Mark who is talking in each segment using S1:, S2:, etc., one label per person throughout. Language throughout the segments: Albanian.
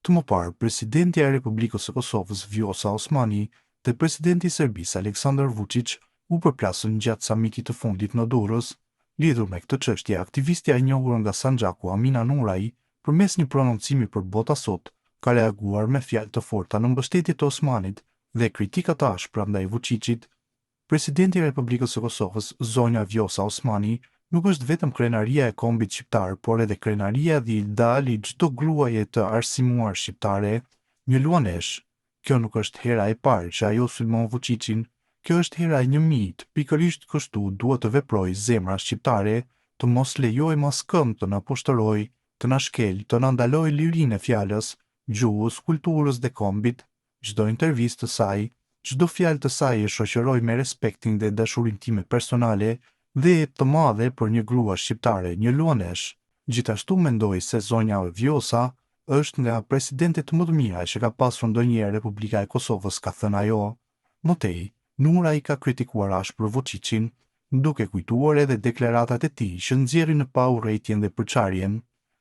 S1: Të më parë, presidenti e Republikës së Kosovës Vjosa Osmani dhe presidenti i Serbisë Aleksandar Vučić u përplasën gjatë samitit të fundit në Durrës. Lidhur me këtë çështje, aktivistja e njohur nga Sanxhaku Amina Nurai, përmes një prononcimi për Bota Sot, ka reaguar me fjalë të forta në mbështetje të Osmanit dhe kritika të ashpra ndaj Vučićit. Presidenti i Republikës së Kosovës, zonja Vjosa Osmani, nuk është vetëm krenaria e kombit shqiptar, por edhe krenaria dhe ideali çdo gruaje të arsimuar shqiptare. Një luanesh. Kjo nuk është hera e parë që ajo sulmon Vučićin. Kjo është hera e 1000, pikërisht kështu duhet të veprojë zemra shqiptare, të mos lejojë maskëm të na poshtërojë, të na shkel, të na ndalojë lirinë e fjalës, gjuhës, kulturës dhe kombit. Çdo intervistë të saj, çdo fjalë të saj e shoqëroi me respektin dhe dashurinë time personale dhe të madhe për një grua shqiptare, një luanesh. Gjithashtu mendoj se zonja Vjosa është nga presidentet më të mira që ka pasur ndonjëherë Republika e Kosovës, ka thënë ajo. Më tej, Nurai ka kritikuar ashpër Vučićin, duke kujtuar edhe deklaratat e tij që nxjerrin në pa urrëtitjen dhe përçarjen.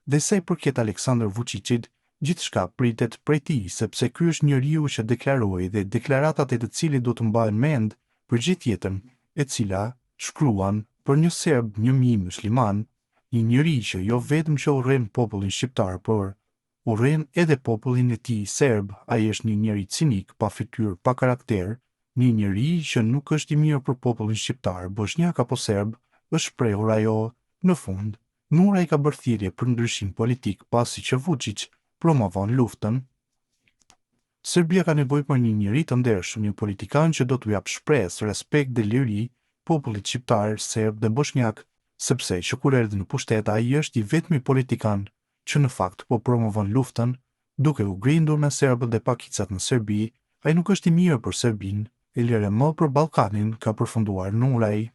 S1: Dhe sa i përket Aleksandar Vučićit, gjithçka pritet prej tij, sepse ky është njeriu që deklaroi dhe deklaratat e të cilit do të mbahen mend për gjithë jetën, e cila shkruan për një serb 1000 musliman, një njeri që jo vetëm që urren popullin shqiptar, por urren edhe popullin e tij serb. Ai është një njeri cinik, pa fytyrë, pa karakter, një njeri që nuk është i mirë për popullin shqiptar, bosnjak apo serb, është shprehur ajo. Në fund, Nurai ka bërë thirrje për ndryshim politik pasi që Vučić promovon luftën. Serbia ka nevojë për një njeri të ndershëm, një politikan që do t'u jap shpresë, respekt dhe liri popullit shqiptar, serb dhe bosnjak, sepse që kur erdhi në pushtet ai është i vetmi politikan që në fakt po promovon luftën, duke u grindur me serbët dhe pakicat në Serbi. Ai nuk është i mirë për Serbinë, e lirë më për Ballkanin, ka përfunduar Nurai.